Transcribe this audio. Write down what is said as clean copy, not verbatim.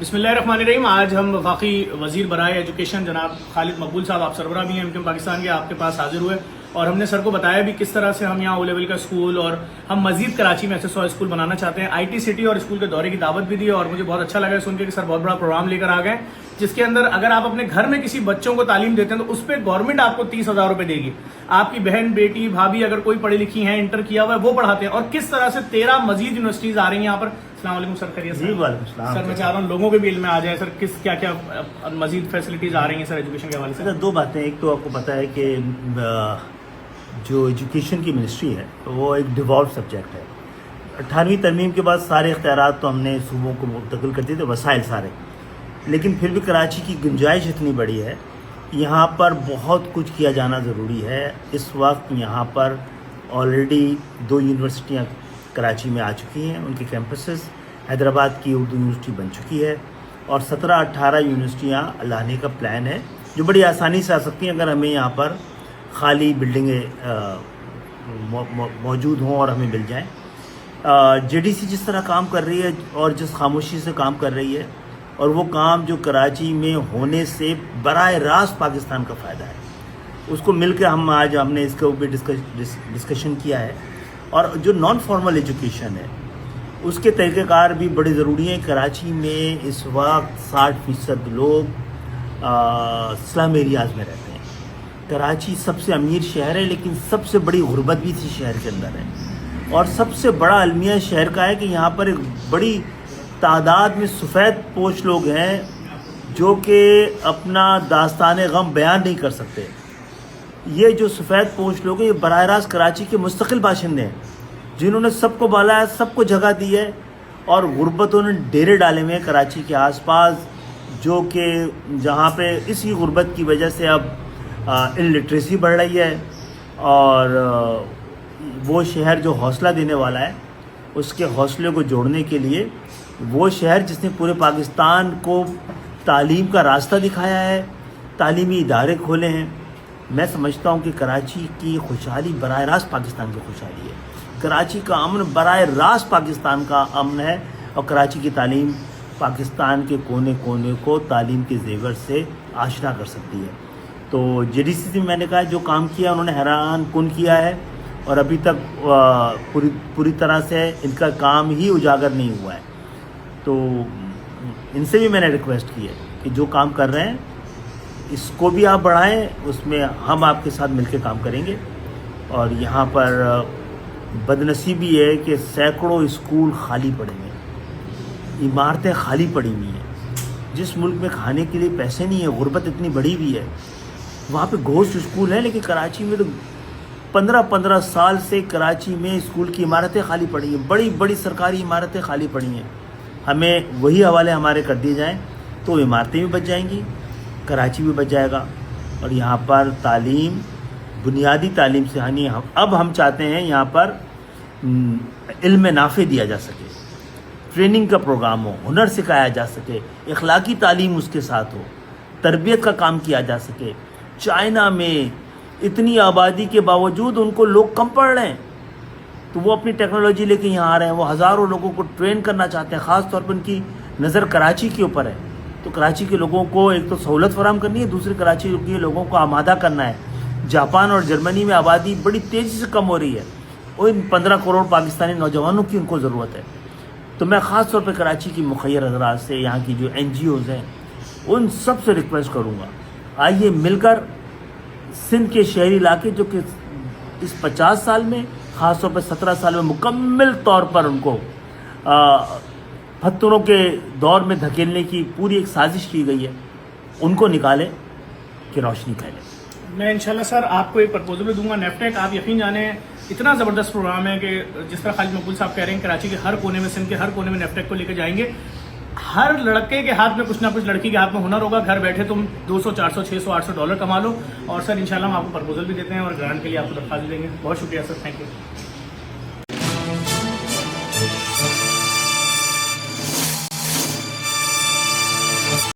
بسم اللہ الرحمن الرحیم. آج ہم وفاقی وزیر برائے ایجوکیشن جناب خالد مقبول صاحب، آپ سربراہ بھی ہیں MKM پاکستان کے، آپ کے پاس حاضر ہوئے اور ہم نے سر کو بتایا بھی کس طرح سے ہم یہاں او لیول کا اسکول اور ہم مزید کراچی میں SSO اسکول بنانا چاہتے ہیں. IT سٹی اور اسکول کے دورے کی دعوت بھی دی اور مجھے بہت اچھا لگا سن کے کہ سر بہت بڑا پروگرام لے کر آ گئے جس کے اندر اگر آپ اپنے گھر میں کسی بچوں کو تعلیم دیتے ہیں تو اس پہ گورنمنٹ آپ کو 30,000 روپے دے گی. آپ کی بہن بیٹی بھابھی اگر کوئی پڑھی لکھی ہیں، انٹر کیا ہوا ہے، وہ پڑھاتے ہیں. اور کس طرح سے 13 مزید یونیورسٹیز آ رہی ہیں یہاں پر. السلام علیکم سر. خیریت جی وعلیکم السلام. سر میں چاہ رہا ہوں لوگوں کے بھی علم میں آ جائے سر کس کیا کیا مزید فیسلٹیز آ رہی ہیں سر ایجوکیشن کے حوالے سے. دو باتیں، ایک تو آپ کو پتہ ہے کہ جو ایجوکیشن کی منسٹری ہے وہ ایک ڈیوالو سبجیکٹ ہے. 18ویں ترمیم کے بعد سارے اختیارات تو ہم نے صوبوں کو منتقل کر دیے تھے، وسائل سارے، لیکن پھر بھی کراچی کی گنجائش اتنی بڑی ہے، یہاں پر بہت کچھ کیا جانا ضروری ہے. اس وقت یہاں پر آلریڈی 2 یونیورسٹیاں کراچی میں آ چکی ہیں، ان کے کیمپسز. حیدرآباد کی اردو یونیورسٹی بن چکی ہے اور 17-18 یونیورسٹیاں لانے کا پلان ہے جو بڑی آسانی سے آ سکتی ہیں اگر ہمیں یہاں پر خالی بلڈنگیں موجود ہوں اور ہمیں مل جائیں. JDC جس طرح کام کر رہی ہے اور جس خاموشی سے کام کر رہی ہے، اور وہ کام جو کراچی میں ہونے سے براہ راست پاکستان کا فائدہ ہے، اس کو مل کے ہم نے اس کے اوپر ڈسکشن کیا ہے. اور جو نان فارمل ایجوکیشن ہے اس کے طریقہ کار بھی بڑے ضروری ہیں. کراچی میں اس وقت 60% لوگ سلم ایریاز میں رہتے ہیں. کراچی سب سے امیر شہر ہے لیکن سب سے بڑی غربت بھی اسی شہر کے اندر ہے، اور سب سے بڑا المیہ شہر کا ہے کہ یہاں پر ایک بڑی تعداد میں سفید پوش لوگ ہیں جو کہ اپنا داستان غم بیان نہیں کر سکتے. یہ جو سفید پوش لوگ ہیں یہ براہ راست کراچی کے مستقل باشندے ہیں جنہوں نے سب کو بالا ہے، سب کو جگہ دی ہے، اور غربتوں نے ڈیرے ڈالے ہوئے ہیں کراچی کے آس پاس، جو کہ جہاں پہ اسی غربت کی وجہ سے اب انلٹریسی بڑھ رہی ہے. اور وہ شہر جو حوصلہ دینے والا ہے اس کے حوصلے کو جوڑنے کے لیے وہ شہر جس نے پورے پاکستان کو تعلیم کا راستہ دکھایا ہے، تعلیمی ادارے کھولے ہیں. میں سمجھتا ہوں کہ کراچی کی خوشحالی براہ راست پاکستان کی خوشحالی ہے. کراچی کا امن براہ راست پاکستان کا امن ہے، اور کراچی کی تعلیم پاکستان کے کونے کونے کو تعلیم کے زیور سے آشنا کر سکتی ہے. تو JDC میں نے کہا جو کام کیا انہوں نے حیران کن کیا ہے، اور ابھی تک پوری طرح سے ان کا کام ہی اجاگر نہیں ہوا ہے. تو ان سے بھی میں نے ریکویسٹ کی ہے کہ جو کام کر رہے ہیں اس کو بھی آپ بڑھائیں، اس میں ہم آپ کے ساتھ مل کے کام کریں گے. اور یہاں پر بدنصیبی ہے کہ سینکڑوں اسکول خالی پڑے ہیں، عمارتیں خالی پڑی ہوئی ہیں. جس ملک میں کھانے کے لیے پیسے نہیں ہیں، غربت اتنی بڑی ہوئی ہے، وہاں پہ گھوسٹ اسکول ہیں، لیکن کراچی میں تو 15 سال سے کراچی میں اسکول کی عمارتیں خالی پڑی ہیں، بڑی بڑی سرکاری عمارتیں خالی پڑی ہیں. ہمیں وہی حوالے ہمارے کر دیے جائیں تو عمارتیں بھی بچ جائیں گی، کراچی بھی بچ جائے گا. اور یہاں پر تعلیم، بنیادی تعلیم سے اب ہم چاہتے ہیں یہاں پر علم نافع دیا جا سکے، ٹریننگ کا پروگرام ہو، ہنر سکھایا جا سکے، اخلاقی تعلیم اس کے ساتھ ہو، تربیت کا کام کیا جا سکے. چائنا میں اتنی آبادی کے باوجود ان کو لوگ کم پڑھ رہے ہیں، تو وہ اپنی ٹیکنالوجی لے کے یہاں آ رہے ہیں. وہ ہزاروں لوگوں کو ٹرین کرنا چاہتے ہیں، خاص طور پر ان کی نظر کراچی کے اوپر ہے. تو کراچی کے لوگوں کو ایک تو سہولت فراہم کرنی ہے، دوسری کراچی کے لوگوں کو آمادہ کرنا ہے. جاپان اور جرمنی میں آبادی بڑی تیزی سے کم ہو رہی ہے، اور ان 15 کروڑ پاکستانی نوجوانوں کی ان کو ضرورت ہے. تو میں خاص طور پہ کراچی کی مخیر حضرات سے، یہاں کی جو NGOs ہیں، ان سب سے ریکویسٹ کروں گا، آئیے مل کر سندھ کے شہری علاقے جو کہ اس 50 سال میں، خاص طور پہ 17 سال میں مکمل طور پر ان کو پتھروں کے دور میں دھکیلنے کی پوری ایک سازش کی گئی ہے، ان کو نکالیں کہ روشنی پھیلے. میں انشاءاللہ سر آپ کو ایک پرپوزل بھی دوں گا. نیفٹیک آپ یقین جانیں اتنا زبردست پروگرام ہے کہ جس طرح خالد مقبول صاحب کہہ رہے ہیں کراچی کے ہر کونے میں، سندھ کے ہر کونے میں نیفٹیک کو لے کے جائیں گے. ہر لڑکے کے ہاتھ میں کچھ نہ کچھ، لڑکی کے ہاتھ میں ہنر ہوگا. گھر بیٹھے تم 200 400 600 800 ڈالر کما لو. اور سر انشاءاللہ ہم آپ کو پرپوزل بھی دیتے ہیں اور گرانٹ کے لیے آپ کو درخواست دیں گے. بہت شکریہ سر، تھینک یو.